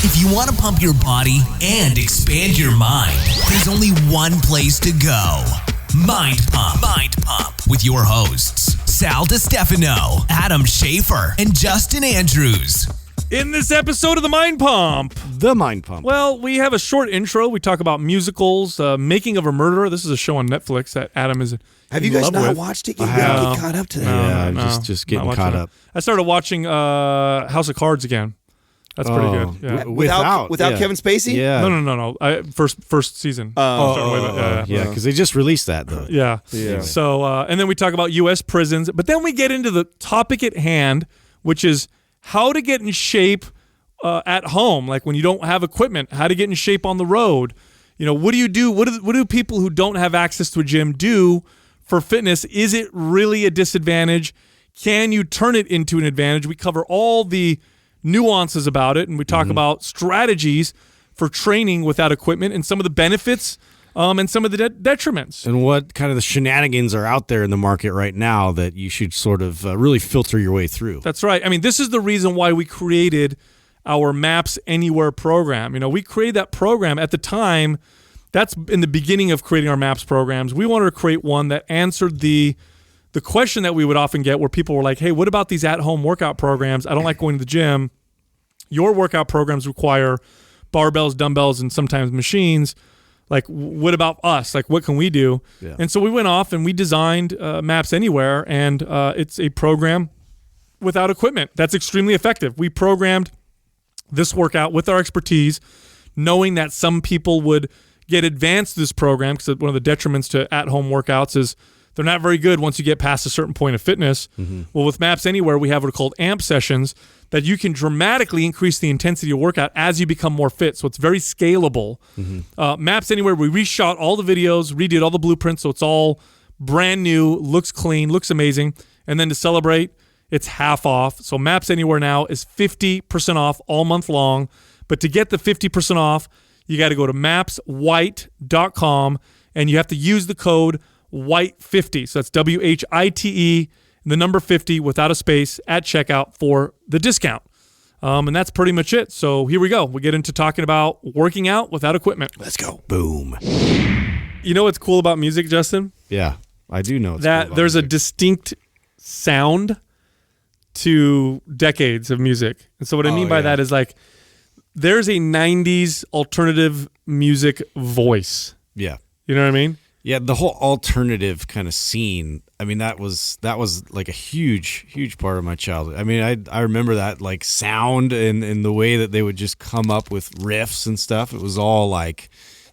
If you want to pump your body and expand your mind, there's only one place to go. Mind Pump. Mind Pump with your hosts, Sal DiStefano, Adam Schafer, and Justin Andrews. In this episode of The Mind Pump. Well, we have a short intro. We talk about musicals, Making of a Murderer. This is a show on Netflix that Adam is Have you guys not watched it? You gotta get caught up to that. I'm just getting caught up. I started watching House of Cards again. That's pretty good. Yeah. Without Kevin Spacey? Yeah. No. First season. Yeah, because they just released that, though. Yeah. So, and then we talk about U.S. prisons. But then we get into the topic at hand, which is how to get in shape at home, like when you don't have equipment, how to get in shape on the road. You know, what do you do? What do people who don't have access to a gym do for fitness? Is it really a disadvantage? Can you turn it into an advantage? We cover all the nuances about it, and we talk about strategies for training without equipment and some of the benefits and some of the detriments. And what kind of the shenanigans are out there in the market right now that you should sort of really filter your way through. That's right. I mean, this is the reason why we created our Maps Anywhere program. You know, we created that program at the time. That's in the beginning of creating our Maps programs. We wanted to create one that answered the question that we would often get where people were like, hey, what about these at-home workout programs? I don't like going to the gym. Your workout programs require barbells, dumbbells, and sometimes machines. Like, what about us? Like, what can we do? Yeah. And so we went off and we designed Maps Anywhere, and it's a program without equipment that's extremely effective. We programmed this workout with our expertise, knowing that some people would get advanced to this program because one of the detriments to at-home workouts is they're not very good once you get past a certain point of fitness. Well, with Maps Anywhere, we have what are called AMP sessions that you can dramatically increase the intensity of workout as you become more fit. So it's very scalable. Maps Anywhere, we reshot all the videos, redid all the blueprints, so it's all brand new, looks clean, looks amazing. And then to celebrate, it's half off. So Maps Anywhere now is 50% off all month long. But to get the 50% off, you got to go to mapswhite.com, and you have to use the code WHITE50. So that's WHITE, the number 50 without a space at checkout for the discount. And that's pretty much it. So here we go. We get into talking about working out without equipment. Let's go. Boom. You know what's cool about music, Justin? Yeah, I do know. That there's a distinct sound to decades of music. And so what I mean by that is like there's a 90s alternative music voice. Yeah. You know what I mean? Yeah, the whole alternative kind of scene. I mean, that was like a huge part of my childhood. I mean, I remember that like sound and the way that they would just come up with riffs and stuff. It was all like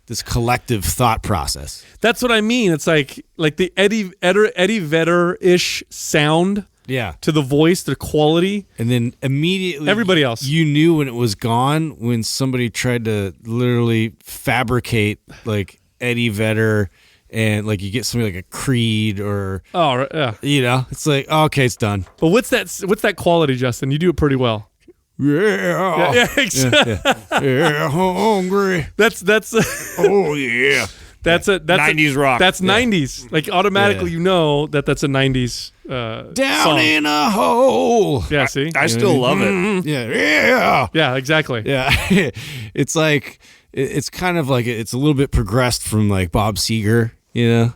this collective thought process. That's what I mean. It's like the Eddie Vedder-ish sound. Yeah. To the voice, the quality. And then immediately everybody else. You knew when it was gone when somebody tried to literally fabricate like Eddie Vedder. And like you get something like a Creed or it's like okay, it's done. But what's that quality, Justin? You do it pretty well. Yeah, hungry. That's oh yeah. That's 90s rock. That's 90s. Like automatically you know that's a 90s down song. in a hole. Yeah, see? I still love it. Yeah, exactly. Yeah. It's like it's kind of like it's a little bit progressed from like Bob Seger, you know?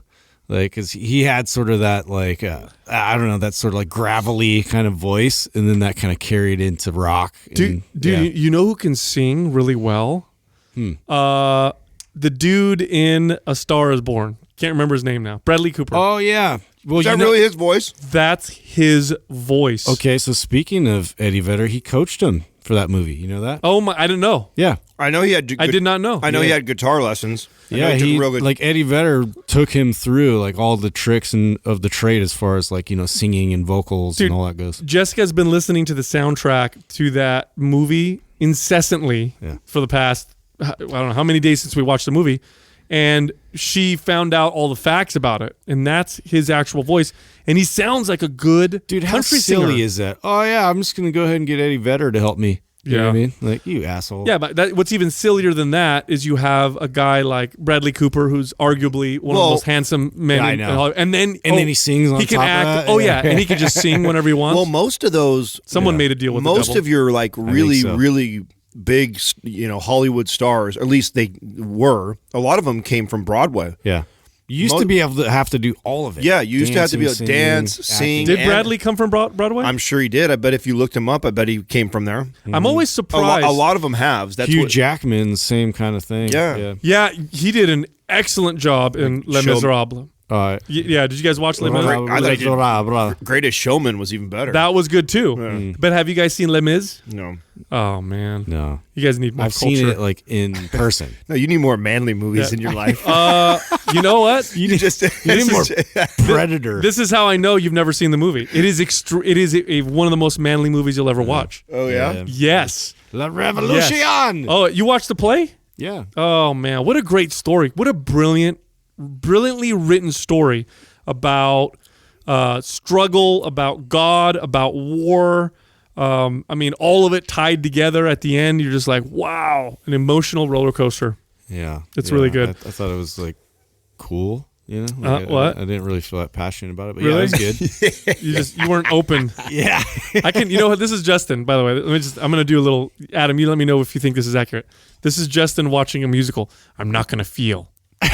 Like, cause he had sort of that like, I don't know, that sort of like gravelly kind of voice. And then that kind of carried into rock. Dude, you know who can sing really well? The dude in A Star Is Born. Can't remember his name now. Bradley Cooper. Oh, yeah. Well, is that really his voice? That's his voice. Okay, so speaking of Eddie Vedder, he coached him for that movie. You know that? Oh, my, I didn't know. Yeah. I know he had. I did not know. I know he had guitar lessons. Yeah, he real good. Like Eddie Vedder took him through like all the tricks of the trade as far as like, you know, singing and vocals and all that goes. Jessica's been listening to the soundtrack to that movie incessantly for the past, I don't know how many days since we watched the movie. And she found out all the facts about it, and that's his actual voice. And he sounds like a good dude. How country silly singer. Is that? Oh yeah, I'm just gonna go ahead and get Eddie Vedder to help me. You know what I mean? Like, you asshole. Yeah, but what's even sillier than that is you have a guy like Bradley Cooper, who's arguably one of the most handsome men. I know. And then he sings on he can top act. of that. Oh yeah, and he can just sing whenever he wants. Well, most of those. Someone made a deal with most the devil. of your like really big, Hollywood stars. At least they were. A lot of them came from Broadway. Yeah. You used to be able to have to do all of it. Yeah, you used to have to be able to dance, sing. Did Bradley come from Broadway? I'm sure he did. I bet if you looked him up, I bet he came from there. I'm always surprised. A lot of them have. That's Hugh Jackman, same kind of thing. Yeah, he did an excellent job in Les Miserables. Yeah, did you guys watch Les Miserables? Greatest Showman was even better. That was good too. But have you guys seen Les Mis? No. Oh man, no. You guys need more I've culture. seen it like in person. No, you need more manly movies in your life. You know what? You need more Predator. This is how I know you've never seen the movie. It is It is one of the most manly movies you'll ever watch. Oh yeah. Yes. La Revolution. Yes. Oh, you watched the play? Yeah. Oh man, what a great story! What a brilliantly written story about struggle, about God, about war. All of it tied together at the end. You're just like, wow, an emotional roller coaster. Yeah, it's really good. I thought it was like cool. What? I didn't really feel that passionate about it, but really? Yeah, it was good. you weren't open. Yeah. I can. You know what? This is Justin, by the way. I'm going to do a little. Adam, you let me know if you think this is accurate. This is Justin watching a musical. I'm not going to feel. Don't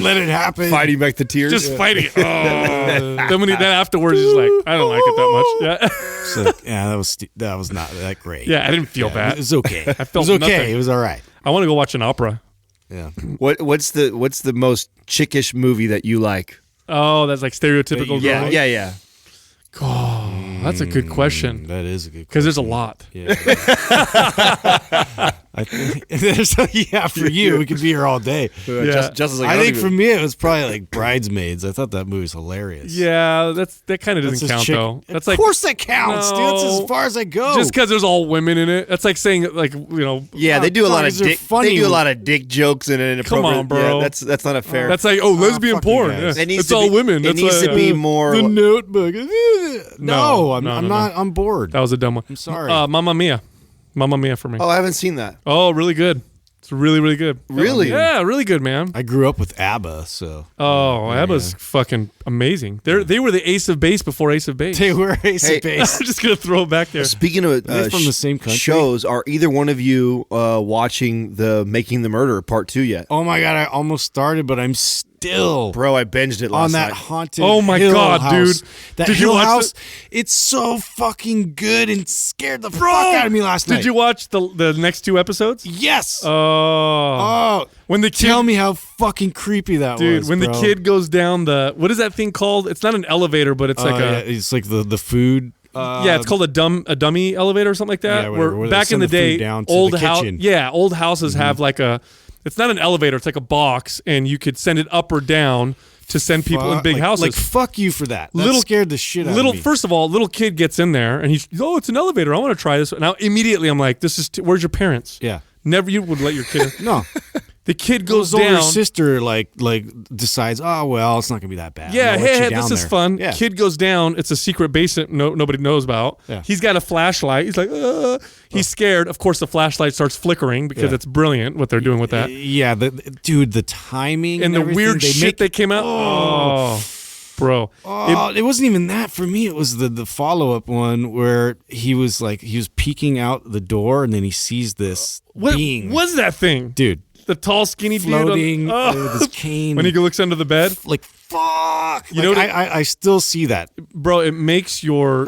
let it happen. Fighting back the tears. Just fighting it. Then afterwards, he's like, I don't like it that much. Yeah. So, yeah, that was not that great. Yeah, I didn't feel bad. It was okay. I felt it was okay. nothing. It was all right. I want to go watch an opera. Yeah. What's the most chickish movie that you like? Oh, that's like stereotypical. Yeah. Oh, that's a good question. That is a good question. Because there's a lot. Yeah. For you, we could be here all day. Yeah. Just like I think for me, it was probably like Bridesmaids. I thought that movie was hilarious. Yeah, that kind of doesn't count though. That's of course that counts, dude. That's as far as I go. Just because there's all women in it. That's like saying Yeah, they do a lot of dick. Funny. They do a lot of dick jokes in it. Come on, bro. Yeah, that's not a fair. That's like lesbian porn. you Yeah. guys. It's all women. It needs to be more. The Notebook. No, I'm not on board. That was a dumb one. I'm sorry. Mamma Mia for me. Oh, I haven't seen that. Oh, really good. It's really, really good. Really? Yeah, really good, man. I grew up with ABBA, so. Oh, ABBA's fucking amazing. They were the Ace of Base before Ace of Base. They were Ace of Base. I'm just gonna throw it back there. Speaking of They're from the same country? shows, are either one of you watching the Making the Murderer Part 2 yet? Oh my God, I almost started, but I'm still Bro, I binged it last on that night. haunted Oh my Hill God, house. dude. That Did you Hill watch house, it's so fucking good and scared the fuck out of me last night. Did you watch the next 2 episodes? Yes. Oh, when the kid, Tell me how fucking creepy that dude, was, when bro. the kid goes down what is that thing called? It's not an elevator, but it's like it's like the food. yeah, it's called a dummy elevator or something like that. Yeah, whatever, where they back in send the the food day, down to old the house, kitchen. old houses have like it's not an elevator, it's like a box, and you could send it up or down to send people in big houses. Like fuck you for that. That scared the shit out of me. First of all, little kid gets in there and he's, it's an elevator. I want to try this. Now immediately I'm like, this is where's your parents? Yeah. Never you would let your kid. No. The kid goes His older down. sister like decides, oh well, it's not gonna be that bad. Yeah, I'm gonna let you hey, down this is there. fun. Yeah. Kid goes down. It's a secret basement nobody knows about. Yeah. He's got a flashlight. He's like, he's scared. Of course, the flashlight starts flickering because it's brilliant what they're doing with that. Yeah, dude, the timing And the everything, weird shit that came out. Oh, bro. It wasn't even that for me. It was the follow up one where he was peeking out the door and then he sees this What being. was that thing? Dude, The tall, skinny floating dude on, with his cane. when he looks under the bed. like fuck. You know what I still see that. Bro, it makes your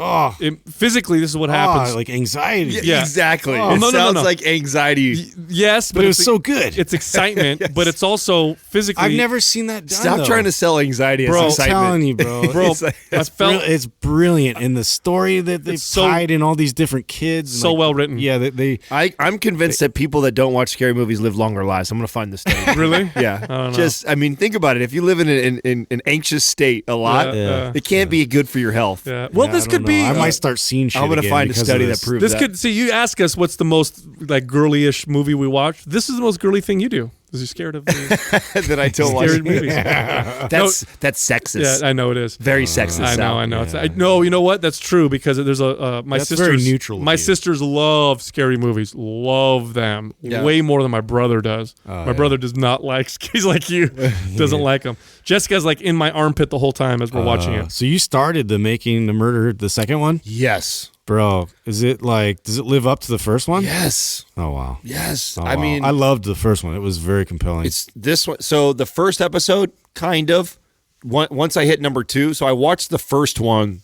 physically. This is what happens. Like anxiety. Yeah. Exactly. Oh, it no. sounds like anxiety. Yes, But it was it's so good. It's excitement, but it's also physically. I've never seen that done. Stop trying to sell anxiety as Bro, I'm I'm excitement. telling you, bro. Bro, It's like- I felt It's brilliant, and the story that they've so- tied in all these different kids. and so well written. Yeah, they I'm convinced that people that don't watch scary movies live longer lives. I'm going to find this study. Really? Yeah. don't know. I mean, think about it. If you live in an anxious state a lot, Yeah. it can't be good for your health. Yeah. Well, Yeah, this I could don't know. be. I might start seeing shit. I'm going to again find a because study of that this. proves This that. could see. You ask us what's the most like girly-ish movie we watched. This is the most girly thing you do. Because you're scared of the that I don't watch scary movies. That's sexist. Yeah, I know it is. Very sexist. I Sal. know. No, you know what? That's true because there's my That's sisters. very neutral of My you. sisters love scary movies. Love them Yeah. way more than my brother does. My brother does not like. He's like you. Doesn't like them. Jessica's like in my armpit the whole time as we're watching it. So you started the Making the Murder, the second one? Yes. Bro, is it like, does it live up to the first one? Yes. Oh, wow. Yes. Oh, I wow. mean, I loved the first one. It was very compelling. it's this one. So the first episode, kind of, once I hit number 2, so I watched the first one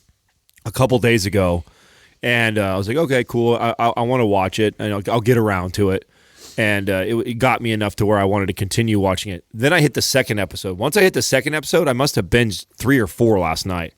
a couple days ago, and I was like, okay, cool. I want to watch it, and I'll get around to it. And it got me enough to where I wanted to continue watching it. Then I hit the second episode. Once I hit the second episode, I must have binged 3 or 4 last night.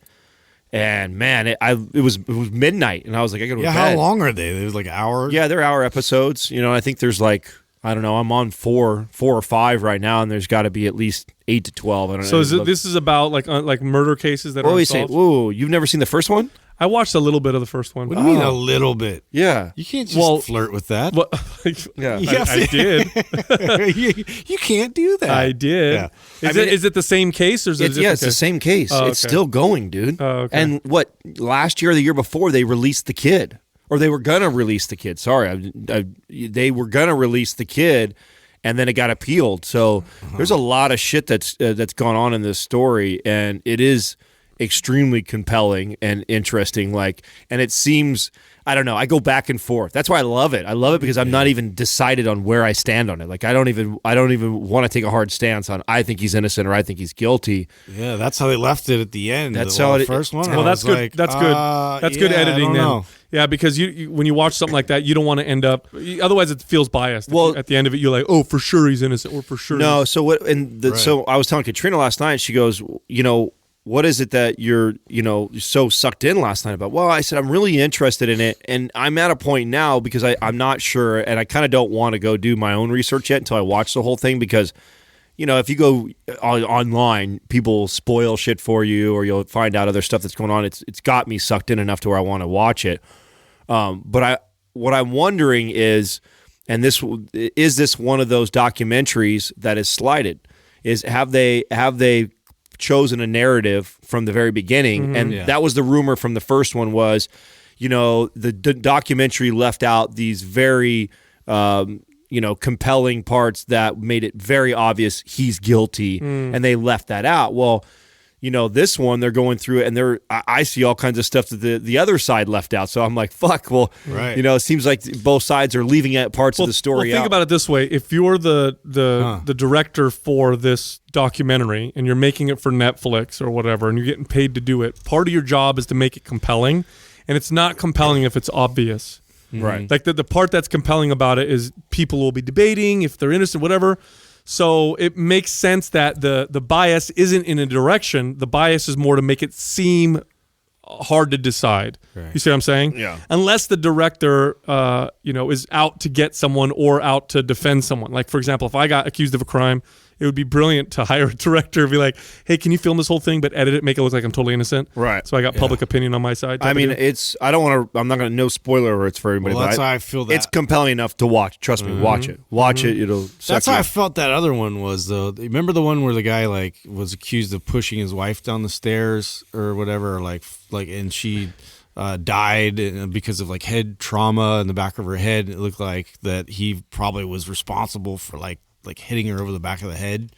And man, it was midnight, and I was like, I gotta go to how bed. long are they? It was like hours? Yeah, they're hour episodes. You know, I think there's like, I don't know, I'm on 4 or 5 right now, and there's got to be at least 8 to 12. I don't know. So this is about like murder cases that are Wait, say, unsolved? whoa, you've never seen the first one? I watched a little bit of the first one. What do you mean a little bit? Yeah. You can't just flirt with that. What? Yeah. I did. you can't do that. I did. Yeah. Is it the same case or is it a different It's the case? they case. Oh, It's okay. still going, dude. Oh, okay. And what, last year or the year before, they released the kid. Or they were going to release the kid. Sorry. They were going to release the kid, and then it got appealed. So there's a lot of shit that's gone on in this story, and it is extremely compelling and interesting. And it seems, I don't know, I go back and forth. That's why I love it. I love it because I'm not even decided on where I stand on it. Like I don't even want to take a hard stance on I think he's innocent or I think he's guilty. Yeah, that's how they left it at the end. That's the how it- first one. Well, I that's was good. like, That's good. That's good yeah, I editing. don't Then, know. yeah, because you when you watch something like that, you don't want to end up. Otherwise, it feels biased. Well- at the end of it, you're like, oh, for sure he's innocent, or for sure. No, so what? And so I was telling Katrina last night. She goes, what is it that you're so sucked in last night about? Well, I said I'm really interested in it, and I'm at a point now because I'm not sure, and I kind of don't want to go do my own research yet until I watch the whole thing because, if you go online, people spoil shit for you, or you'll find out other stuff that's going on. It's got me sucked in enough to where I want to watch it. But what I'm wondering is, and this is this one of those documentaries that is slighted? Have they chosen a narrative from the very beginning? And that was the rumor from the first one was, the documentary left out these very compelling parts that made it very obvious he's guilty, and they left that out. Well, this one, they're going through it, and I see all kinds of stuff that the other side left out. So I'm like, fuck. Well, Right. it seems like both sides are leaving out parts of the story Well, think out. about it this way: if you're the director for this documentary and you're making it for Netflix or whatever, and you're getting paid to do it, part of your job is to make it compelling, and it's not compelling if it's obvious. Right. Like the part that's compelling about it is people will be debating if they're innocent, whatever. So it makes sense that the bias isn't in a direction. The bias is more to make it seem hard to decide. Right. You see what I'm saying? Yeah. Unless the director, is out to get someone or out to defend someone. Like, for example, if I got accused of a crime, it would be brilliant to hire a director and be like, hey, can you film this whole thing but edit it, make it look like I'm totally innocent? Right. So I got public opinion on my side. I mean, type of deal. I'm not going to, no spoiler alerts for everybody. Well, but that's how I feel that. it's compelling enough to watch. Trust me, watch it. Watch it. It'll suck That's you how I in. felt that other one was, though. Remember the one where the guy was accused of pushing his wife down the stairs or whatever, and she died because of head trauma in the back of her head. It looked like that he probably was responsible for like hitting her over the back of the head.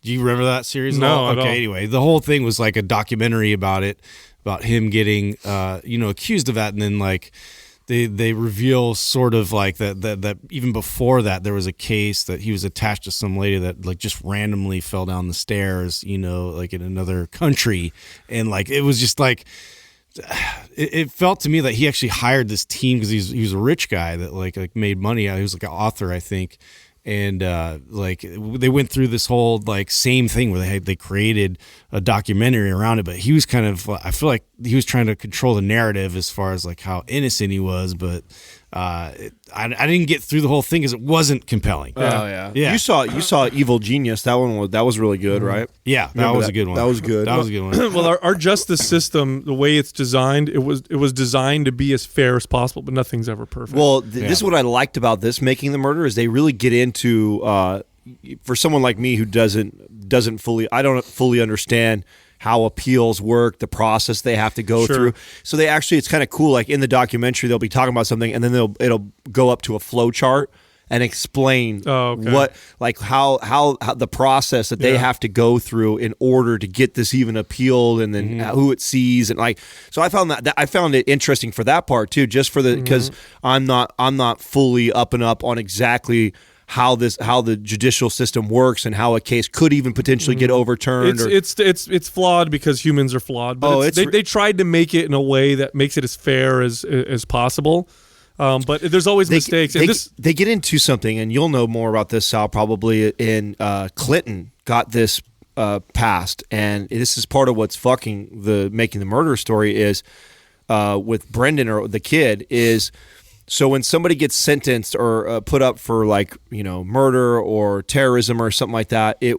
Do you remember that series? No, at all? at all. Okay, anyway, the whole thing was like a documentary about it, about him getting accused of that, and then they reveal sort of that even before that there was a case that he was attached to some lady that just randomly fell down the stairs, in another country, and it was just it felt to me that he actually hired this team because he was a rich guy that made money. He was an author, I think. And they went through this whole same thing where they created a documentary around it, but he was kind of, I feel like he was trying to control the narrative as far as how innocent he was, but I didn't get through the whole thing because it wasn't compelling. Oh yeah. Yeah. You saw Evil Genius. That was really good, right? Yeah, that Remember was that? a good one. That was good. That was a good one. Well, our justice system, the way it's designed, it was designed to be as fair as possible, but nothing's ever perfect. Well, this is what I liked about this Making the Murder is they really get into for someone like me who doesn't fully understand how appeals work, the process they have to go through. So it's kind of cool. Like in the documentary, they'll be talking about something, and then it'll go up to a flow chart, and explain okay. what, like how the process that they have to go through in order to get this even appealed, and then who it sees, and like. So I found that I found it interesting for that part too, just for the because I'm not fully up and up on exactly how the judicial system works and how a case could even potentially get overturned. It's flawed because humans are flawed. But they tried to make it in a way that makes it as fair as possible. But there's always mistakes. They get into something, and you'll know more about this, Sal, probably. In Clinton got this passed, and this is part of what's making the murder story is with Brendan or the kid is. So when somebody gets sentenced or put up for murder or terrorism or something like that, they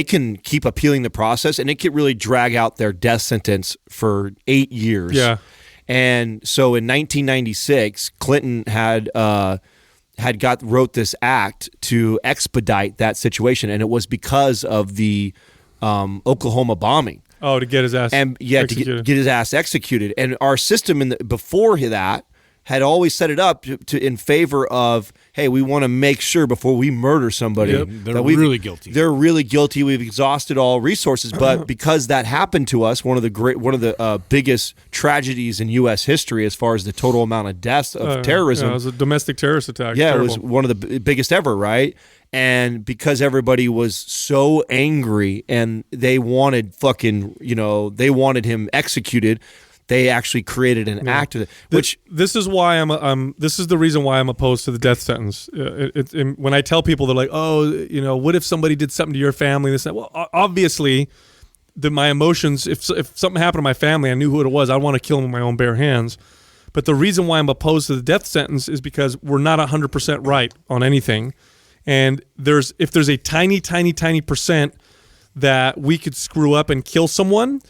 can keep appealing the process, and it could really drag out their death sentence for 8 years. Yeah. And so in 1996, Clinton wrote this act to expedite that situation, and it was because of the Oklahoma bombing. Oh, to get his ass executed. To get his ass executed. And our system before that had always set it up in favor of, hey, we want to make sure before we murder somebody they're really guilty. They're really guilty. We've exhausted all resources, but because that happened to us, one of the biggest tragedies in U.S. history as far as the total amount of deaths of terrorism. It was a domestic terrorist attack. Yeah, Terrible. it was one of the biggest ever, right? And because everybody was so angry and they wanted they wanted him executed, they actually created an act of it. Which this is why this is the reason why I'm opposed to the death sentence. When I tell people, they're like, "Oh, what if somebody did something to your family?" This, that. Well, obviously, my emotions. If something happened to my family, I knew who it was. I want to kill them with my own bare hands. But the reason why I'm opposed to the death sentence is because we're not 100% right on anything. And if there's a tiny, tiny, tiny percent that we could screw up and kill someone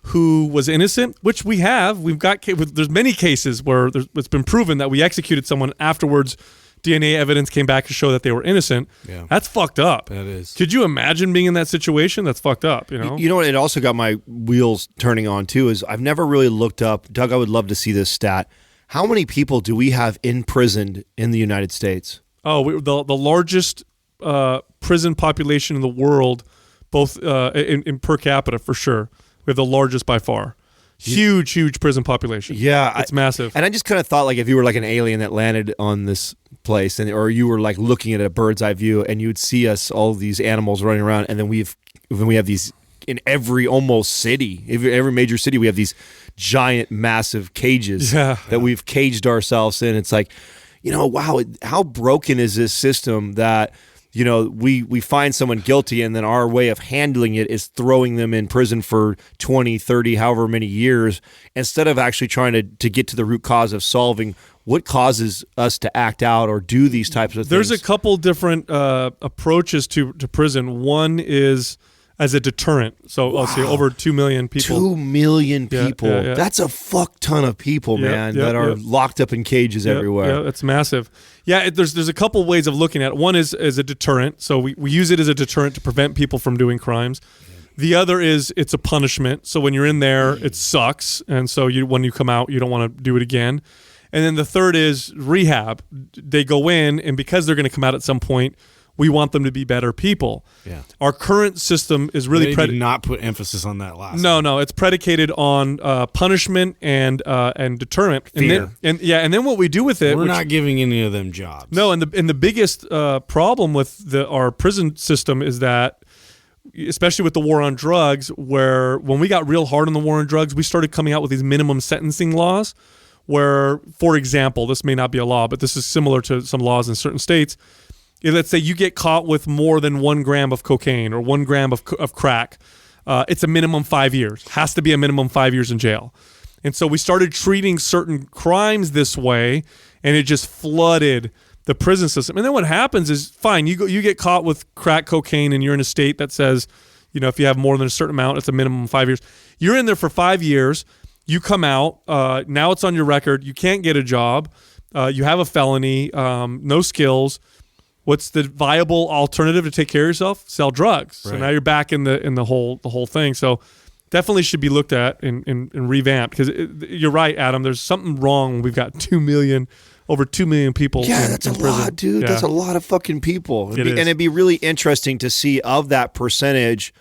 who was innocent, which there's many cases where it's been proven that we executed someone afterwards. DNA evidence came back to show that they were innocent. Yeah. That's fucked up. That is. Could you imagine being in that situation? That's fucked up. You know what? It also got my wheels turning on too. Is I've never really looked up. Doug, I would love to see this stat. How many people do we have imprisoned in the United States? Oh, the largest prison population in the world, both in per capita for sure. We have the largest by far. Huge prison population. Yeah, it's massive. And I just kind of thought, like, if you were like an alien that landed on this place, or you were like looking at a bird's eye view, and you would see all these animals running around, and then we have these in every almost city, every major city, we have these giant, massive cages that we've caged ourselves in. It's like, wow, how broken is this system that, we find someone guilty and then our way of handling it is throwing them in prison for 20, 30, however many years, instead of actually trying to get to the root cause of solving what causes us to act out or do these types of things. There's a couple different approaches to prison. One is as a deterrent. So I'll say over 2 million people. 2 million people. Yeah. That's a fuck ton of people, man, that are locked up in cages everywhere. Yeah, that's massive. Yeah, there's a couple ways of looking at it. One is as a deterrent. So we use it as a deterrent to prevent people from doing crimes. The other is it's a punishment. So when you're in there, it sucks. And so when you come out, you don't want to do it again. And then the third is rehab. They go in, and because they're going to come out at some point, we want them to be better people. Yeah. Our current system is really did not put emphasis on that last. No, it's predicated on punishment and deterrent. Fear. And then what we do with it, we're not giving any of them jobs. No, and the biggest problem with our prison system is that, especially with the war on drugs, where when we got real hard on the war on drugs, we started coming out with these minimum sentencing laws where, for example, this may not be a law, but this is similar to some laws in certain states. Let's say you get caught with more than 1 gram of cocaine or 1 gram of crack. It's a minimum 5 years. Has to be a minimum 5 years in jail. And so we started treating certain crimes this way, and it just flooded the prison system. And then what happens is, fine, you get caught with crack cocaine, and you're in a state that says, if you have more than a certain amount, it's a minimum of 5 years. You're in there for 5 years. You come out. Now it's on your record. You can't get a job. You have a felony. No skills. What's the viable alternative to take care of yourself? Sell drugs. Right. So now you're back in the whole thing. So definitely should be looked at and revamped, because you're right, Adam. There's something wrong when we've got over 2 million people. Yeah, that's a lot, dude. Yeah. That's a lot of fucking people. And it'd be really interesting to see of that percentage,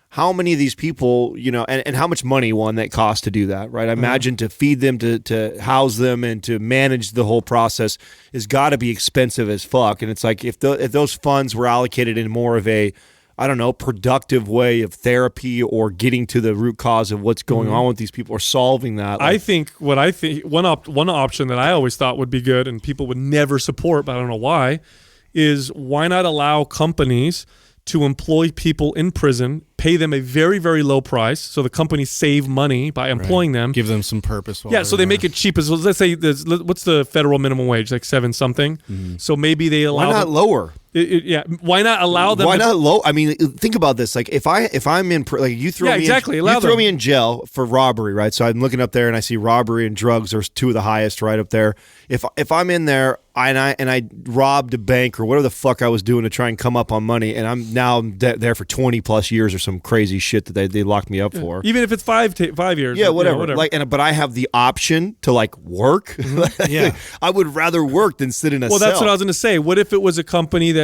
how many of these people, and how much money that costs to do that, right? I imagine to feed them, to house them, and to manage the whole process has got to be expensive as fuck. And it's like if those funds were allocated in more of a, I don't know, productive way of therapy or getting to the root cause of what's going on with these people or solving that. I think one option that I always thought would be good and people would never support, but I don't know why, is why not allow companies to employ people in prison, pay them a very, very low price, so the companies save money by employing them. Give them some purpose. So they make it cheap. Let's say, what's the federal minimum wage? Like 7 something. So maybe they allow. Why not lower? Why not allow them? Why not low? I mean, think about this. Like if I'm in, like you throw me in jail for robbery, right? So I'm looking up there and I see robbery and drugs are 2 of the highest right up there. If I'm in there and I robbed a bank or whatever the fuck I was doing to try and come up on money, and I'm now there for 20 plus years or some crazy shit that they locked me up for. Even if it's 5 years. Yeah, whatever. But I have the option to work. Yeah, I would rather work than sit in a cell. Well, that's what I was going to say. What if it was a company that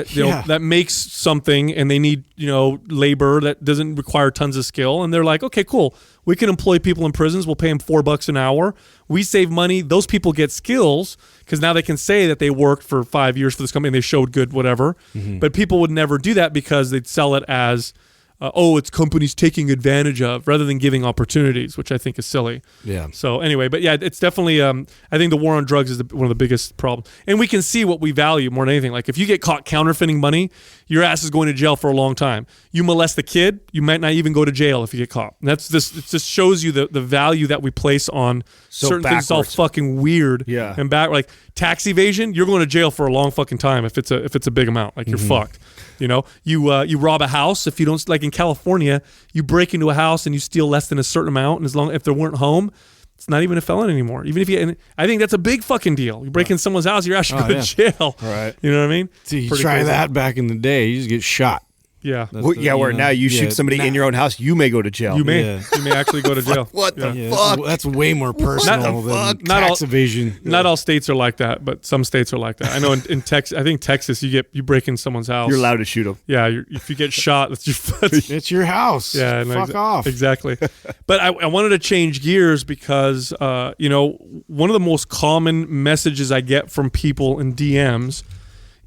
that makes something and they need labor that doesn't require tons of skill, and they're like, okay, cool, we can employ people in prisons. We'll pay them $4 an hour. We save money. Those people get skills because now they can say that they worked for 5 years for this company and they showed good whatever. But people would never do that because they'd sell it as it's companies taking advantage of, rather than giving opportunities, which I think is silly. Yeah. So anyway, but yeah, it's definitely, I think the war on drugs is one of the biggest problems. And we can see what we value more than anything. Like if you get caught counterfeiting money, your ass is going to jail for a long time. You molest a kid, you might not even go to jail if you get caught. And it just shows you the value that we place on certain things. All fucking weird. Yeah. And like tax evasion, you're going to jail for a long fucking time if it's a big amount. Like you're fucked. You rob a house. If you don't, like in California, you break into a house and you steal less than a certain amount, and if they weren't home, it's not even a felon anymore. Even if and I think that's a big fucking deal. You break in someone's house, you're actually going to jail. Right. You know what I mean? So you try that back in the day, you just get shot. Yeah. Where now you shoot somebody in your own house, you may go to jail. You may actually go to jail. What the fuck? That's way more personal than tax evasion. Not all states are like that, but some states are like that. I know in Texas, I think Texas, you break in someone's house, you're allowed to shoot them. Yeah, if you get shot, it's your house. Yeah, fuck off. Exactly. But I wanted to change gears because one of the most common messages I get from people in DMs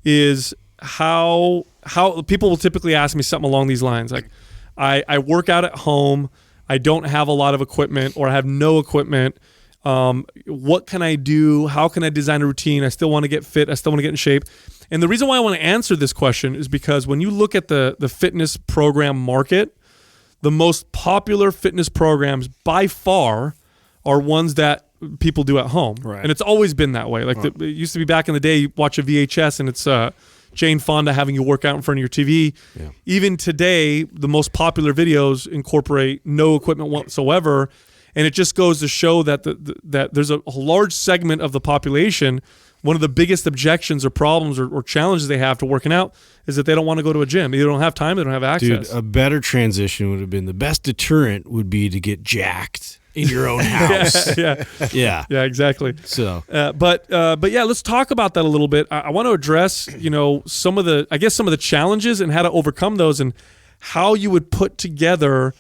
is how people will typically ask me something along these lines. Like, I work out at home, I don't have a lot of equipment, or I have no equipment. What can I do? How can I design a routine? I still want to get fit. I still want to get in shape. And the reason why I want to answer this question is because when you look at the fitness program market, the most popular fitness programs by far are ones that people do at home. Right. And it's always been that way. Like it used to be back in the day, you watch a VHS and it's Jane Fonda having you work out in front of your TV. Yeah. Even today, the most popular videos incorporate no equipment whatsoever, and it just goes to show that that there's a large segment of the population. One of the biggest objections or problems or challenges they have to working out is that they don't want to go to a gym. Either don't have time, they don't have access. Dude, a better transition would have been, the best deterrent would be to get jacked in your own house. Yeah, exactly. So, but yeah, let's talk about that a little bit. I want to address, some of the challenges and how to overcome those, and how you would put together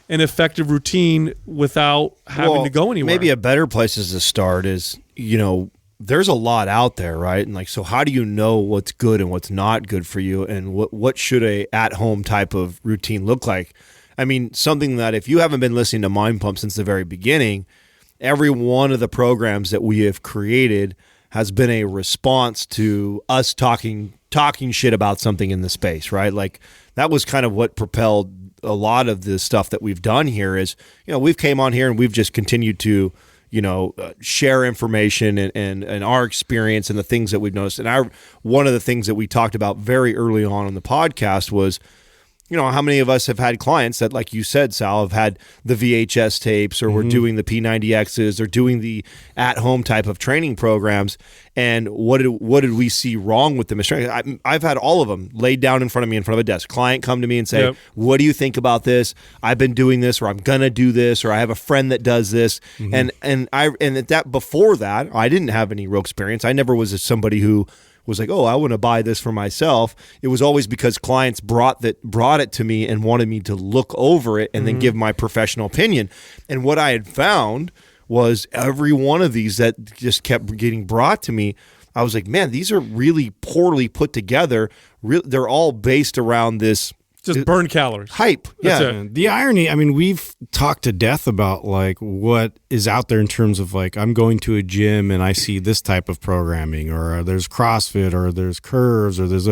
an effective routine without having to go anywhere. Maybe a better place to start is, there's a lot out there, right? And so how do you know what's good and what's not good for you, and what should a at-home type of routine look like? I mean, something that if you haven't been listening to Mind Pump since the very beginning, every one of the programs that we have created has been a response to us talking shit about something in the space, right? Like that was kind of what propelled a lot of the stuff that we've done here is, we've came on here and we've just continued to share information and our experience and the things that we've noticed. And one of the things that we talked about very early on in the podcast was, how many of us have had clients that, like you said, Sal, have had the VHS tapes, or we're doing the P90Xs, or doing the at-home type of training programs. And what did we see wrong with them? I've had all of them laid down in front of me in front of a desk. Client come to me and say, "What do you think about this? I've been doing this, or I'm gonna do this, or I have a friend that does this." And before that, I didn't have any real experience. I never was somebody who was like, "Oh, I want to buy this for myself." It was always because clients brought it to me and wanted me to look over it and then give my professional opinion. And what I had found was every one of these that just kept getting brought to me, I was like, man, these are really poorly put together. They're all based around this just burn calories. Hype. Yeah. The irony, I mean, we've talked to death about like what is out there in terms of like, I'm going to a gym and I see this type of programming, or there's CrossFit, or there's curves, or there's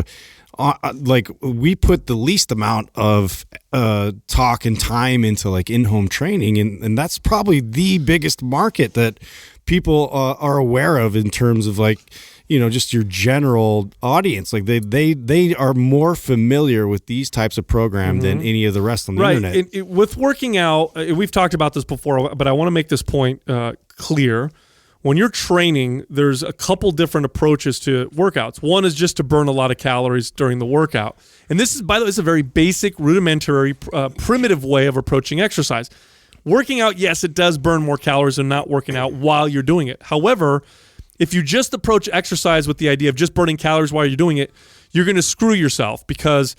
like we put the least amount of talk and time into like in-home training, and that's probably the biggest market that people are aware of in terms of like, just your general audience. Like they are more familiar with these types of programs than any of the rest on the internet. With working out, we've talked about this before, but I want to make this point clear. When you're training, there's a couple different approaches to workouts. One is just to burn a lot of calories during the workout. And this is, by the way, a very basic, rudimentary, primitive way of approaching exercise. Working out, yes, it does burn more calories than not working out while you're doing it. However, if you just approach exercise with the idea of just burning calories while you're doing it, you're going to screw yourself, because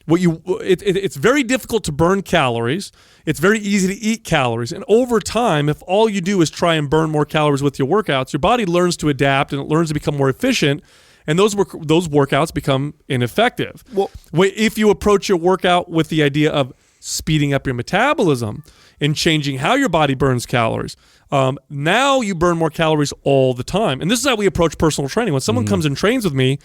it's very difficult to burn calories. It's very easy to eat calories. And over time, if all you do is try and burn more calories with your workouts, your body learns to adapt and it learns to become more efficient, and those workouts become ineffective. Well, if you approach your workout with the idea of speeding up your metabolism and changing how your body burns calories, now you burn more calories all the time. And this is how we approach personal training. When someone comes and trains with me,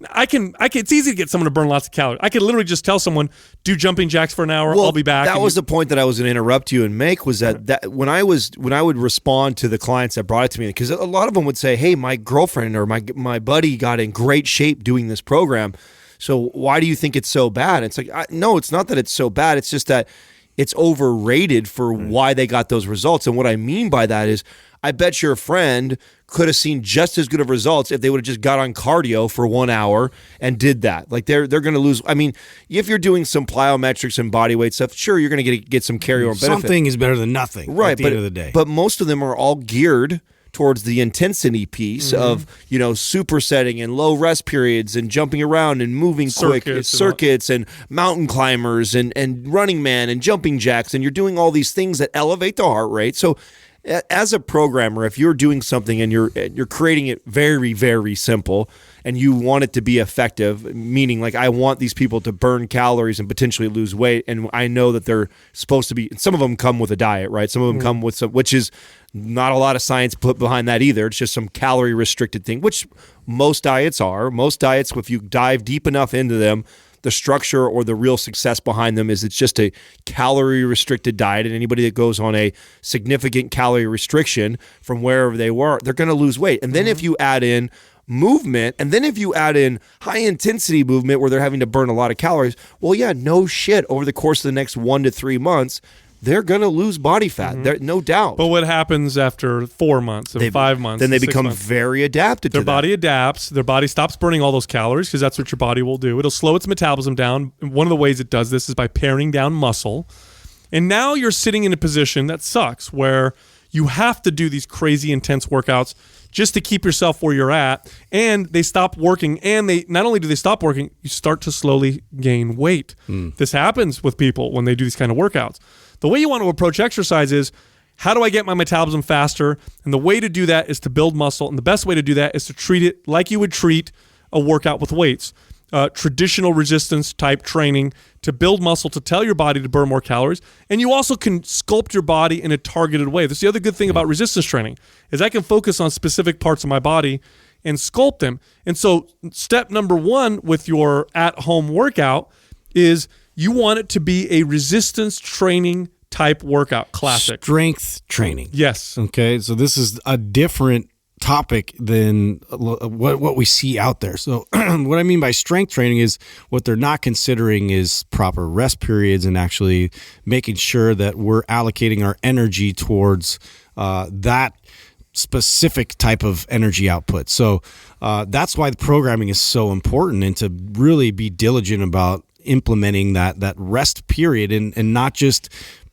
it's easy to get someone to burn lots of calories. I could literally just tell someone, do jumping jacks for an hour, I'll be back. That was the point that I was going to interrupt you and make, was that when I would respond to the clients that brought it to me, because a lot of them would say, hey, my girlfriend or my buddy got in great shape doing this program, so why do you think it's so bad? It's like, no, it's not that it's so bad. It's just that it's overrated for why they got those results. And what I mean by that is, I bet your friend could have seen just as good of results if they would have just got on cardio for 1 hour and did that. Like they're going to lose. I mean, if you're doing some plyometrics and body weight stuff, sure, you're going to get some carryover benefit. Something is better than nothing, right? At the end of the day, but most of them are all geared towards the intensity piece of supersetting and low rest periods and jumping around and moving circuits and mountain climbers and running man and jumping jacks, and you're doing all these things that elevate the heart rate. So as a programmer, if you're doing something and you're creating it very, very simple, and you want it to be effective, meaning like I want these people to burn calories and potentially lose weight, and I know that they're supposed to be, some of them come with a diet, right? Some of them come with some, which is not a lot of science put behind that either. It's just some calorie restricted thing, which most diets are. Most diets, if you dive deep enough into them, the structure or the real success behind them is it's just a calorie restricted diet, and anybody that goes on a significant calorie restriction from wherever they were, they're going to lose weight. And then if you add in movement, and then if you add in high intensity movement where they're having to burn a lot of calories, well, yeah, no shit, over the course of the next 1 to 3 months, they're going to lose body fat, no doubt. But what happens after 4 months and 5 months? Then they become very adapted to that. Their body adapts. Their body stops burning all those calories, because that's what your body will do. It'll slow its metabolism down. One of the ways it does this is by paring down muscle. And now you're sitting in a position that sucks, where you have to do these crazy intense workouts just to keep yourself where you're at, and they stop working, and they not only do they stop working, you start to slowly gain weight. This happens with people when they do these kind of workouts. The way you want to approach exercise is, how do I get my metabolism faster? And the way to do that is to build muscle, and the best way to do that is to treat it like you would treat a workout with weights. Traditional resistance type training to build muscle, to tell your body to burn more calories. And you also can sculpt your body in a targeted way. That's the other good thing about resistance training, is I can focus on specific parts of my body and sculpt them. And so step number one with your at-home workout is you want it to be a resistance training type workout, classic. Strength training. Yes. Okay, so this is a different topic than what we see out there. So what I mean by strength training is what they're not considering is proper rest periods and actually making sure that we're allocating our energy towards that specific type of energy output. So that's why the programming is so important, and to really be diligent about implementing that rest period and not just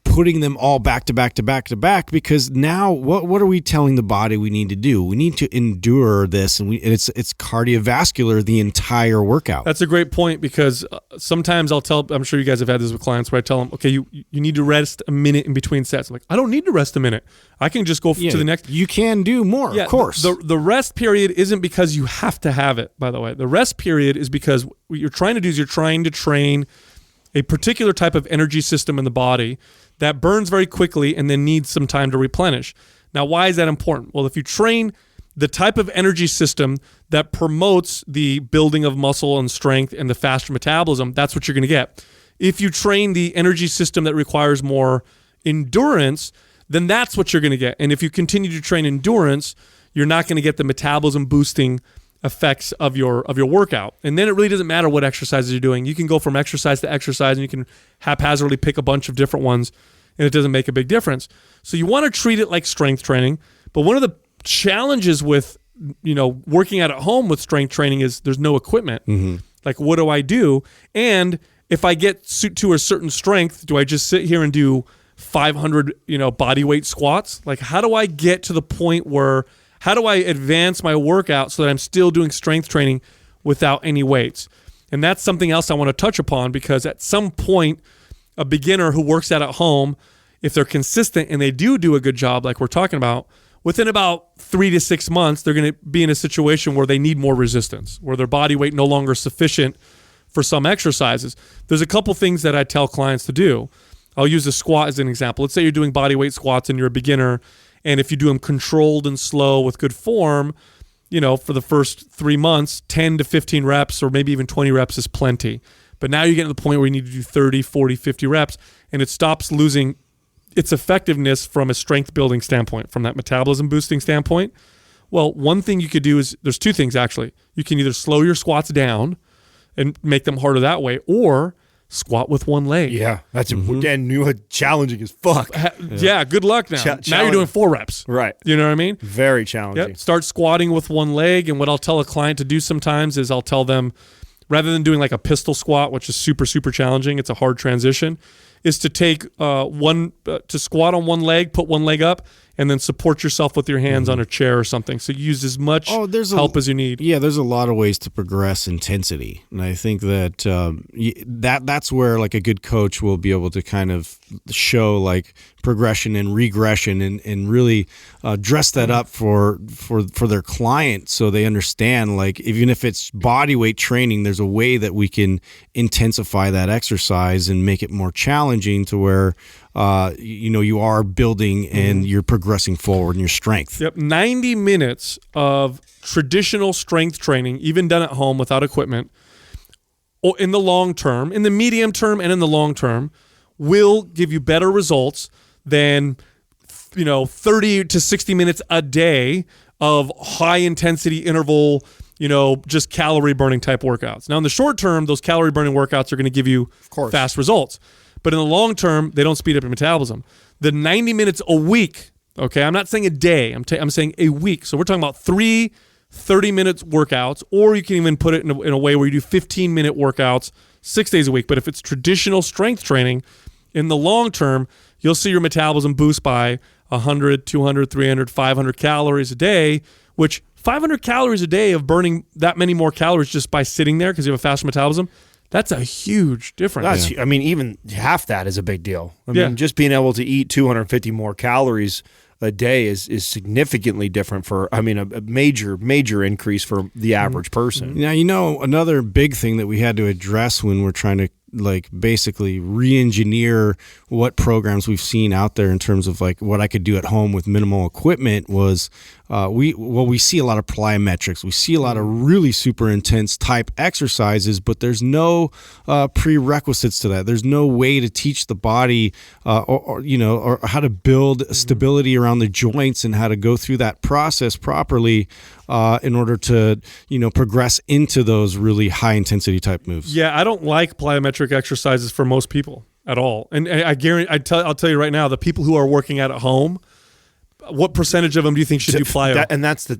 putting them all back to back to back to back, because now what are we telling the body we need to do? We need to endure this, and it's cardiovascular the entire workout. That's a great point, because sometimes I'm sure you guys have had this with clients where I tell them, okay, you need to rest a minute in between sets. I'm like, I don't need to rest a minute. I can just go to the next. You can do more, of course. The rest period isn't because you have to have it, by the way. The rest period is because what you're trying to do is you're trying to train a particular type of energy system in the body that burns very quickly and then needs some time to replenish. Now, why is that important? Well, if you train the type of energy system that promotes the building of muscle and strength and the faster metabolism, that's what you're going to get. If you train the energy system that requires more endurance, then that's what you're going to get. And if you continue to train endurance, you're not going to get the metabolism boosting effects of your workout. And then it really doesn't matter what exercises you're doing. You can go from exercise to exercise, and you can haphazardly pick a bunch of different ones, and it doesn't make a big difference. So you want to treat it like strength training. But one of the challenges with working out at home with strength training is there's no equipment. Mm-hmm. Like, what do I do? And if I get to a certain strength, do I just sit here and do 500 body weight squats? Like, how do I get to the point where how do I advance my workout so that I'm still doing strength training without any weights? And that's something else I want to touch upon, because at some point, a beginner who works out at home, if they're consistent and they do a good job like we're talking about, within about 3 to 6 months, they're going to be in a situation where they need more resistance, where their body weight no longer is sufficient for some exercises. There's a couple things that I tell clients to do. I'll use a squat as an example. Let's say you're doing body weight squats and you're a beginner, and if you do them controlled and slow with good form, for the first 3 months, 10 to 15 reps or maybe even 20 reps is plenty. But now you get to the point where you need to do 30, 40, 50 reps, and it stops losing its effectiveness from a strength building standpoint, from that metabolism boosting standpoint. Well, one thing you could do is, there's two things actually. You can either slow your squats down and make them harder that way, or squat with one leg. Yeah, that's again challenging as fuck. Yeah, good luck now. Now you're doing 4 reps. Right. You know what I mean? Very challenging. Yep. Start squatting with one leg, and what I'll tell a client to do sometimes is I'll tell them, rather than doing like a pistol squat, which is super, super challenging, it's a hard transition, is to take to squat on one leg, put one leg up, and then support yourself with your hands on a chair or something. So you use as much help as you need. Yeah, there's a lot of ways to progress intensity. And I think that that's where like a good coach will be able to kind of show like progression and regression and really dress that up for their client, so they understand, like, even if it's body weight training, there's a way that we can intensify that exercise and make it more challenging to where you are building and you're progressing forward in your strength. Yep, 90 minutes of traditional strength training, even done at home without equipment, or in the long term, in the medium term and in the long term, will give you better results than 30 to 60 minutes a day of high intensity interval, just calorie burning type workouts. Now in the short term, those calorie burning workouts are going to give you fast results. But in the long term, they don't speed up your metabolism. The 90 minutes a week, okay, I'm not saying a day, I'm saying a week. So we're talking about 3 30-minute workouts, or you can even put it in a way where you do 15-minute workouts 6 days a week. But if it's traditional strength training, in the long term, you'll see your metabolism boost by 100, 200, 300, 500 calories a day, which 500 calories a day of burning that many more calories just by sitting there because you have a faster metabolism, that's a huge difference. I mean, even half that is a big deal. I mean, just being able to eat 250 more calories a day is significantly different for, a major increase for the average person. Now, another big thing that we had to address when we're trying to like basically re-engineer what programs we've seen out there in terms of like what I could do at home with minimal equipment was we see a lot of plyometrics. We see a lot of really super intense type exercises, but there's no prerequisites to that. There's no way to teach the body or how to build stability around the joints and how to go through that process properly in order to, progress into those really high intensity type moves. Yeah, I don't like plyometric exercises for most people at all. And I guarantee, I'll tell you right now, the people who are working out at home, what percentage of them do you think should do plyo?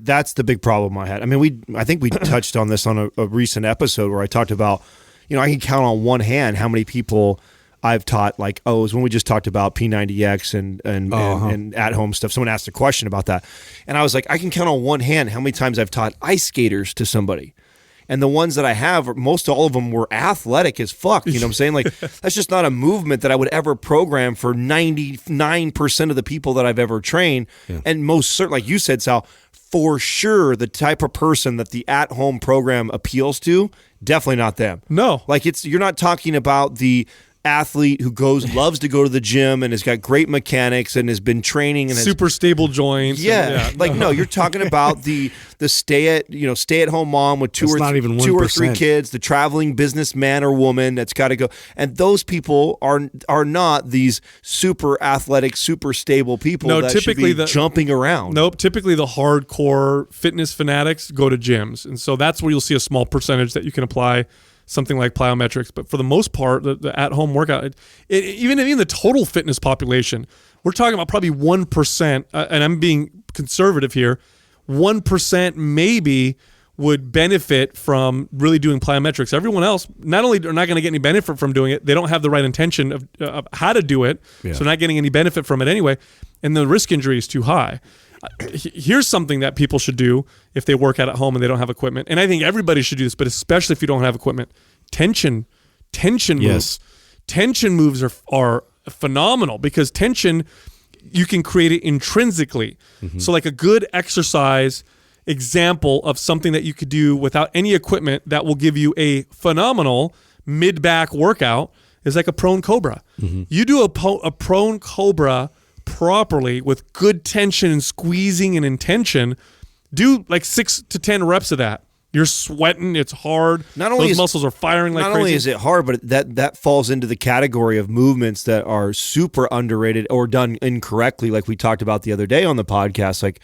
That's the big problem I had. I mean, I think we touched on this on a recent episode where I talked about, I can count on one hand how many people I've taught, like, it was when we just talked about P90X and at-home stuff. Someone asked a question about that. And I was like, I can count on one hand how many times I've taught ice skaters to somebody. And the ones that I have, most all of them were athletic as fuck. You know what I'm saying? Like, that's just not a movement that I would ever program for 99% of the people that I've ever trained. Yeah. And most certainly, like you said, Sal, for sure, the type of person that the at-home program appeals to, definitely not them. No. Like, you're not talking about the athlete who loves to go to the gym and has got great mechanics and has been training and super stable joints. Yeah. No, you're talking about the stay at home mom with two or three kids, the traveling businessman or woman that's got to go. And those people are not these super athletic, super stable people that typically should be jumping around. Nope. Typically the hardcore fitness fanatics go to gyms. And so that's where you'll see a small percentage that you can apply something like plyometrics. But for the most part, the at-home workout, even in the total fitness population, we're talking about probably 1%, and I'm being conservative here, 1% maybe would benefit from really doing plyometrics. Everyone else, not only are not going to get any benefit from doing it, they don't have the right intention of how to do it, so not getting any benefit from it anyway, and the risk injury is too high. Here's something that people should do if they work out at home and they don't have equipment. And I think everybody should do this, but especially if you don't have equipment. Tension moves. Tension moves are phenomenal because tension, you can create it intrinsically. Mm-hmm. So like a good exercise example of something that you could do without any equipment that will give you a phenomenal mid-back workout is like a prone cobra. Mm-hmm. You do a prone cobra properly with good tension and squeezing and intention, do like 6 to 10 reps of that. You're sweating, it's hard. Those muscles are firing like crazy. Not only is it hard, but that falls into the category of movements that are super underrated or done incorrectly, like we talked about the other day on the podcast. Like,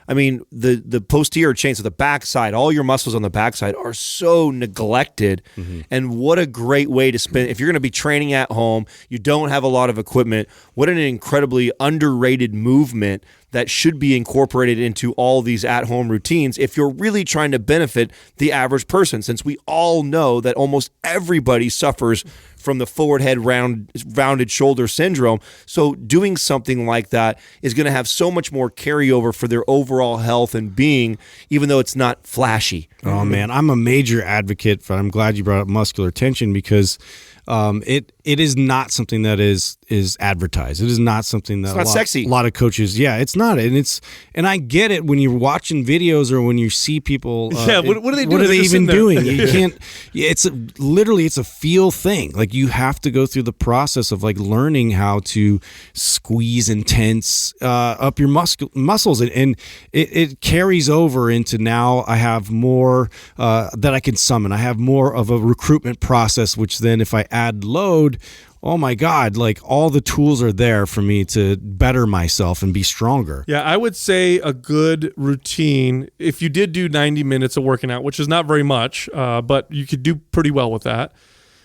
I mean, the posterior chain, so the backside, all your muscles on the backside are so neglected. Mm-hmm. And what a great way to spend. If you're going to be training at home, you don't have a lot of equipment, what an incredibly underrated movement that should be incorporated into all these at-home routines if you're really trying to benefit the average person, since we all know that almost everybody suffers from the forward head rounded shoulder syndrome. So doing something like that is going to have so much more carryover for their overall health and being, even though it's not flashy. Oh, man, I'm a major advocate for, I'm glad you brought up muscular tension because it is not something that is advertised. It is not something that sexy. A lot of coaches, it's not. And I get it when you're watching videos or when you see people. What are they doing? What are they even doing? You can't. It's a feel thing. Like you have to go through the process of like learning how to squeeze and tense up your muscles, and it carries over into now. I have more that I can summon. I have more of a recruitment process, which then if I add load, oh my God, like all the tools are there for me to better myself and be stronger. Yeah, I would say a good routine, if you did do 90 minutes of working out, which is not very much, but you could do pretty well with that,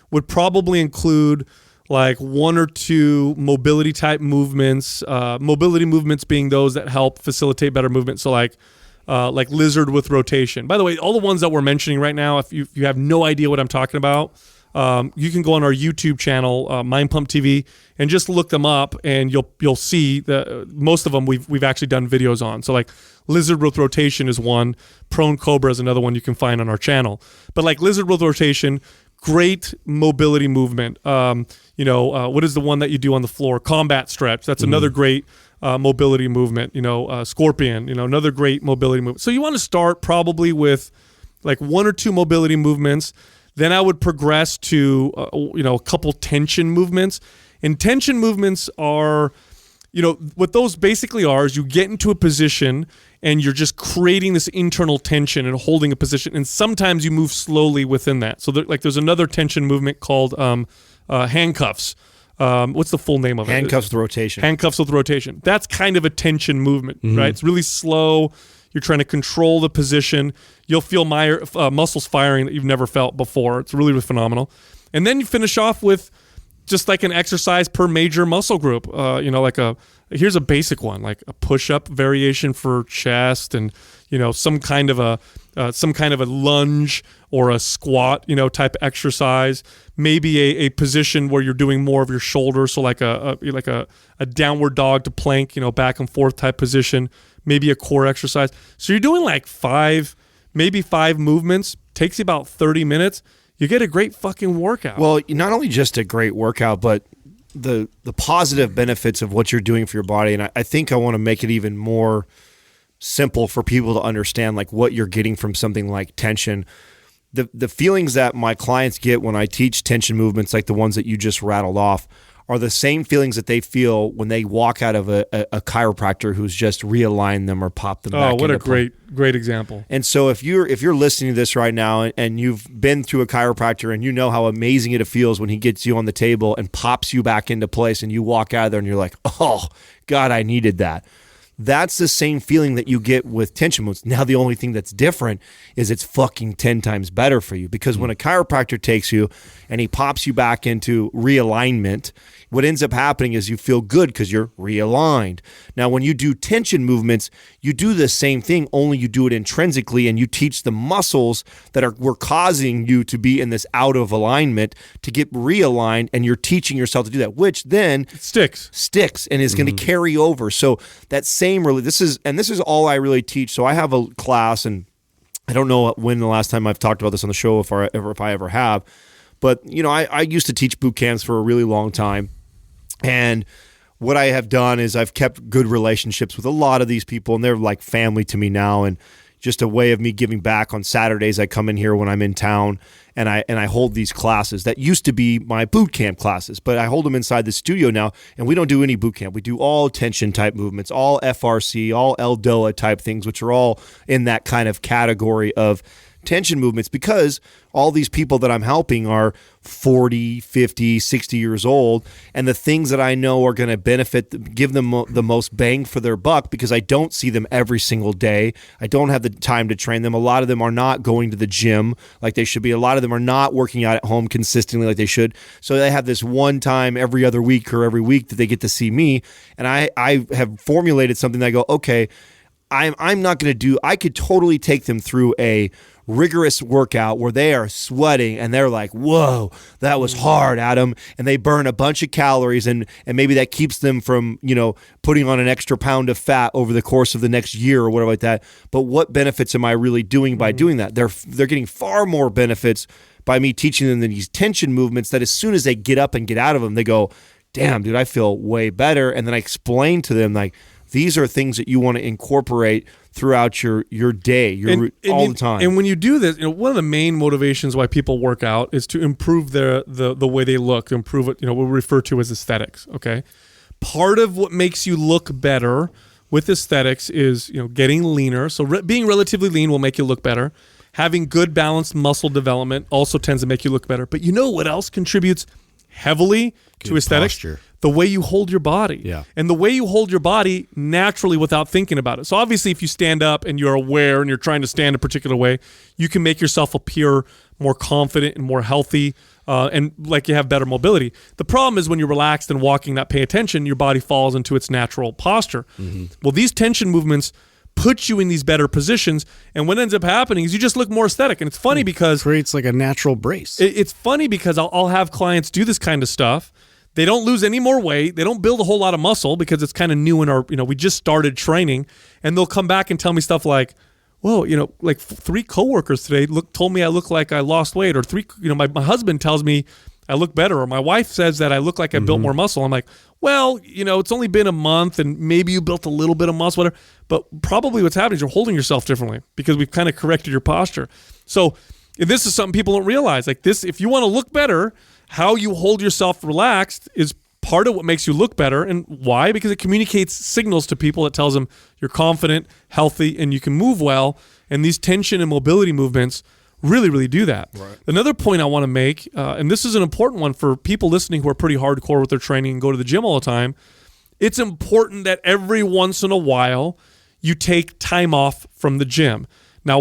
would probably include like 1 or 2 mobility type movements, mobility movements being those that help facilitate better movement. So like lizard with rotation. By the way, all the ones that we're mentioning right now, if you have no idea what I'm talking about, you can go on our YouTube channel, Mind Pump TV, and just look them up, and you'll see most of them we've actually done videos on. So like lizard with rotation is one, prone cobra is another one you can find on our channel. But like lizard with rotation, great mobility movement. What is the one that you do on the floor? Combat stretch. That's another great mobility movement. Scorpion. Another great mobility movement. So you want to start probably with like 1 or 2 mobility movements. Then I would progress to, a couple tension movements. And tension movements are, what those basically are is you get into a position and you're just creating this internal tension and holding a position. And sometimes you move slowly within that. So there's another tension movement called handcuffs. What's the full name of it? Handcuffs with rotation. Handcuffs with rotation. That's kind of a tension movement, right? It's really slow. You're trying to control the position. You'll feel muscles firing that you've never felt before. It's really, really phenomenal. And then you finish off with just like an exercise per major muscle group. Here's a basic one, like a push-up variation for chest, and some kind of a lunge or a squat, type exercise. Maybe a position where you're doing more of your shoulder, so like a downward dog to plank, back and forth type position. Maybe a core exercise. So you're doing like 5 movements. Takes you about 30 minutes. You get a great fucking workout. Well, not only just a great workout, but the positive benefits of what you're doing for your body. And I think I want to make it even more simple for people to understand, like what you're getting from something like tension. The feelings that my clients get when I teach tension movements, like the ones that you just rattled off, are the same feelings that they feel when they walk out of a chiropractor who's just realigned them or popped them back. Oh, what a great example. And so if you're listening to this right now and you've been through a chiropractor and you know how amazing it feels when he gets you on the table and pops you back into place and you walk out of there and you're like, oh, God, I needed that. That's the same feeling that you get with tension movements. Now, the only thing that's different is it's fucking 10 times better for you, because when a chiropractor takes you and he pops you back into realignment, what ends up happening is you feel good because you're realigned. Now, when you do tension movements, you do the same thing, only you do it intrinsically, and you teach the muscles that were causing you to be in this out of alignment to get realigned, and you're teaching yourself to do that, which then sticks and is going to carry over. So that this is all I really teach. So I have a class, and I don't know when the last time I've talked about this on the show, if I ever have, but I used to teach boot camps for a really long time. And what I have done is I've kept good relationships with a lot of these people, and they're like family to me now, and just a way of me giving back. On Saturdays, I come in here when I'm in town, and I hold these classes that used to be my boot camp classes, but I hold them inside the studio now, and we don't do any boot camp. We do all tension type movements, all FRC, all Eldoa type things, which are all in that kind of category of tension movements, because all these people that I'm helping are 40, 50, 60 years old, and the things that I know are going to benefit, give them the most bang for their buck, because I don't see them every single day. I don't have the time to train them. A lot of them are not going to the gym like they should be. A lot of them are not working out at home consistently like they should. So they have this one time every other week or every week that they get to see me, and I have formulated something that I go, okay, I'm not going to do. I could totally take them through a rigorous workout where they are sweating and they're like, whoa, that was hard, Adam. And they burn a bunch of calories, and maybe that keeps them from, putting on an extra pound of fat over the course of the next year or whatever like that. But what benefits am I really doing by doing that? They're getting far more benefits by me teaching them these tension movements, that as soon as they get up and get out of them, they go, damn, dude, I feel way better. And then I explain to them, like, these are things that you want to incorporate throughout your day, all the time. And when you do this, one of the main motivations why people work out is to improve the way they look, to improve it, what we refer to as aesthetics, okay? Part of what makes you look better with aesthetics is, getting leaner. So being relatively lean will make you look better. Having good balanced muscle development also tends to make you look better. But you know what else contributes heavily to aesthetics? Posture. The way you hold your body. Yeah. And the way you hold your body naturally without thinking about it. So obviously if you stand up and you're aware and you're trying to stand a particular way, you can make yourself appear more confident and more healthy, and like you have better mobility. The problem is when you're relaxed and walking, not paying attention, your body falls into its natural posture. Mm-hmm. Well, these tension movements put you in these better positions, and what ends up happening is you just look more aesthetic. And it's funny because creates like a natural brace. It's funny because I'll have clients do this kind of stuff. They don't lose any more weight. They don't build a whole lot of muscle because it's kind of new in our, we just started training, and they'll come back and tell me stuff like, whoa, like 3 coworkers today told me I look like I lost weight, or 3, my husband tells me I look better, or my wife says that I look like I built more muscle. I'm like, well, it's only been a month and maybe you built a little bit of muscle, whatever. But probably what's happening is you're holding yourself differently because we've kind of corrected your posture. So And this is something people don't realize. Like this, if you want to look better, how you hold yourself relaxed is part of what makes you look better. And why? Because it communicates signals to people that tells them you're confident, healthy, and you can move well. And these tension and mobility movements really, really do that. Right. Another point I want to make, and this is an important one for people listening who are pretty hardcore with their training and go to the gym all the time, it's important that every once in a while you take time off from the gym. Now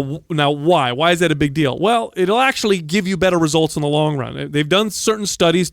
why? Why is that a big deal? Well, it'll actually give you better results in the long run. They've done certain studies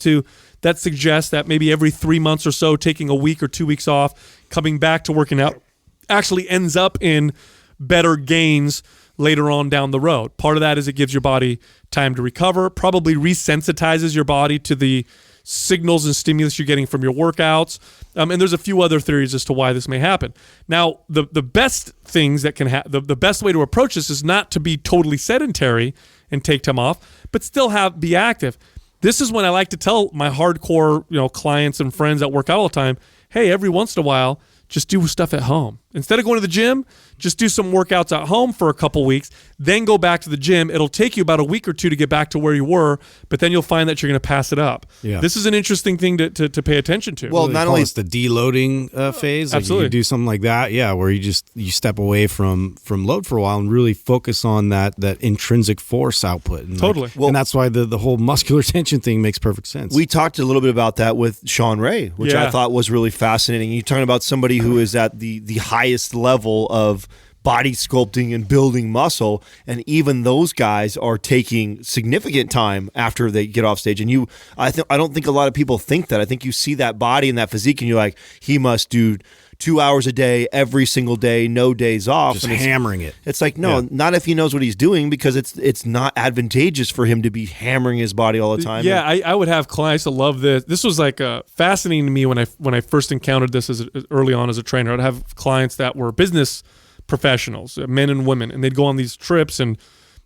that suggest that maybe every 3 months or so, taking a week or 2 weeks off, coming back to working out, actually ends up in better gains later on down the road. Part of that is it gives your body time to recover, probably resensitizes your body to the signals and stimulus you're getting from your workouts. And there's a few other theories as to why this may happen. Now, the best things that can happen, the best way to approach this is not to be totally sedentary and take time off, but still be active. This is when I like to tell my hardcore, clients and friends that work out all the time, hey, every once in a while, just do stuff at home. Instead of going to the gym, just do some workouts at home for a couple weeks, then go back to the gym. It'll take you about a week or two to get back to where you were, but then you'll find that you're going to pass it up. Yeah. This is an interesting thing to pay attention to. Well, not only it's the deloading phase, like absolutely. You do something like that, where you step away from load for a while and really focus on that intrinsic force output. And totally. And that's why the whole muscular tension thing makes perfect sense. We talked a little bit about that with Sean Ray, which I thought was really fascinating. You're talking about somebody who is at the highest level of body sculpting and building muscle, and even those guys are taking significant time after they get off stage. And I don't think a lot of people think that. I think you see that body and that physique, and you're like, he must do 2 hours a day, every single day, no days off, just hammering it. It's like, no, not if he knows what he's doing, because it's not advantageous for him to be hammering his body all the time. Yeah, I would have clients that love this. This was like fascinating to me when I first encountered this early on as a trainer. I'd have clients that were business professionals, men and women, and they'd go on these trips, and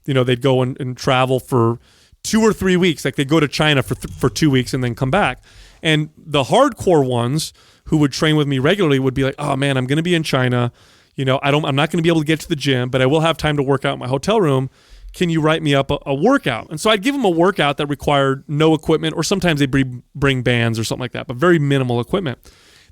they'd go and travel for 2 or 3 weeks. Like they'd go to China for 2 weeks and then come back. And the hardcore ones who would train with me regularly would be like, oh man, I'm going to be in China. I'm not going to be able to get to the gym, but I will have time to work out in my hotel room. Can you write me up a workout? And so I'd give them a workout that required no equipment, or sometimes they'd bring bands or something like that, but very minimal equipment.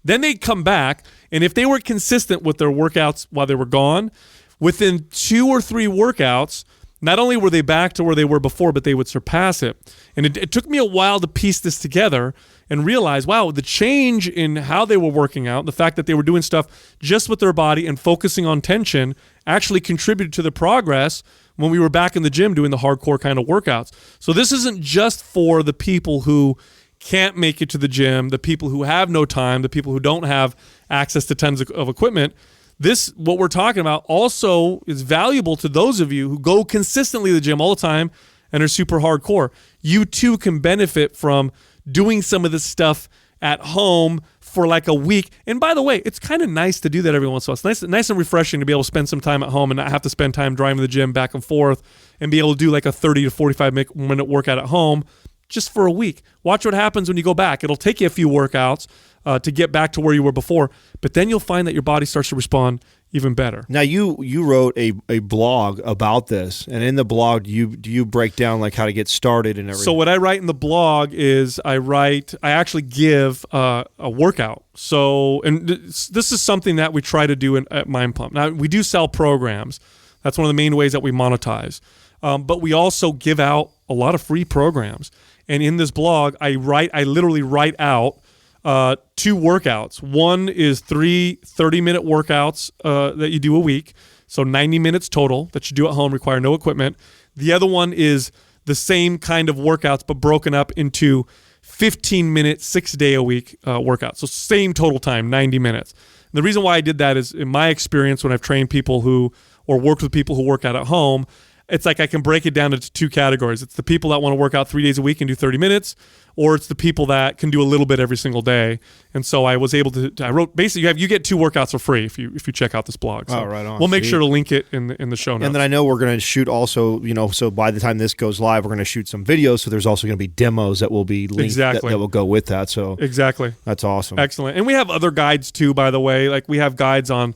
Then they'd come back, and if they were consistent with their workouts while they were gone, within 2 or 3 workouts, not only were they back to where they were before, but they would surpass it. And it took me a while to piece this together and realize, wow, the change in how they were working out, the fact that they were doing stuff just with their body and focusing on tension actually contributed to the progress when we were back in the gym doing the hardcore kind of workouts. So this isn't just for the people who can't make it to the gym, the people who have no time, the people who don't have access to tons of equipment. This, what we're talking about, also is valuable to those of you who go consistently to the gym all the time and are super hardcore. You too can benefit from doing some of this stuff at home for like a week. And by the way, it's kind of nice to do that every once in a while. It's nice and refreshing to be able to spend some time at home and not have to spend time driving to the gym back and forth, and be able to do like a 30 to 45 minute workout at home just for a week. Watch what happens when you go back. It'll take you a few workouts to get back to where you were before, but then you'll find that your body starts to respond even better. Now, you wrote a blog about this, and in the blog, do you break down like how to get started and everything? So what I write in the blog is I actually give a workout. So, and this is something that we try to do at Mind Pump. Now, we do sell programs. That's one of the main ways that we monetize. But we also give out a lot of free programs. And in this blog, I literally write out 2 workouts. One is 3 30-minute workouts that you do a week, so 90 minutes total that you do at home, require no equipment. The other one is the same kind of workouts, but broken up into 15-minute, 6-day-a-week workouts. So same total time, 90 minutes. And the reason why I did that is, in my experience, when I've trained people or worked with people who work out at home, it's like I can break it down into 2 categories. It's the people that want to work out 3 days a week and do 30 minutes, or it's the people that can do a little bit every single day. And so I was able to. I wrote basically you get 2 workouts for free if you check out this blog. So right on. We'll make sure to link it in the show notes. And then I know we're going to shoot also. So by the time this goes live, we're going to shoot some videos. So there's also going to be demos that will be linked that will go with that. So exactly, that's awesome. Excellent. And we have other guides too, by the way. Like we have guides on,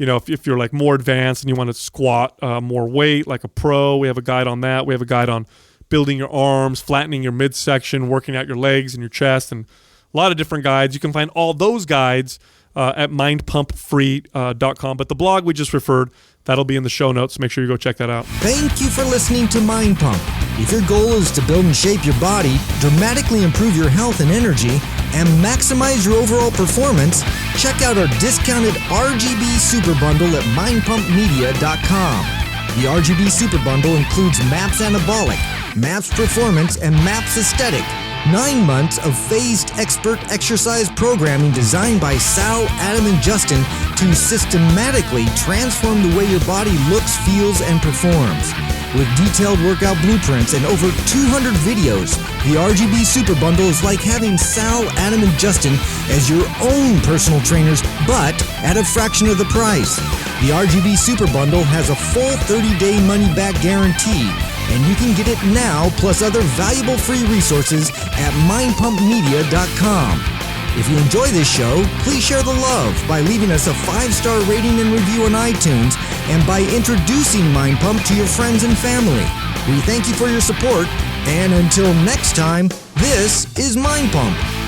if you're like more advanced and you want to squat more weight like a pro, we have a guide on that. We have a guide on building your arms, flattening your midsection, working out your legs and your chest, and a lot of different guides. You can find all those guides at mindpumpfree.com. But the blog we just referred, that'll be in the show notes. Make sure you go check that out. Thank you for listening to Mind Pump. If your goal is to build and shape your body, dramatically improve your health and energy, and maximize your overall performance, check out our discounted RGB Super Bundle at mindpumpmedia.com. The RGB Super Bundle includes MAPS Anabolic, MAPS Performance, and MAPS Aesthetic. 9 months of phased expert exercise programming designed by Sal, Adam, and Justin to systematically transform the way your body looks, feels, and performs. With detailed workout blueprints and over 200 videos, the RGB Super Bundle is like having Sal, Adam, and Justin as your own personal trainers, but at a fraction of the price. The RGB Super Bundle has a full 30-day money-back guarantee, and you can get it now plus other valuable free resources at mindpumpmedia.com. If you enjoy this show, please share the love by leaving us a 5-star rating and review on iTunes and by introducing Mind Pump to your friends and family. We thank you for your support, and until next time, this is Mind Pump.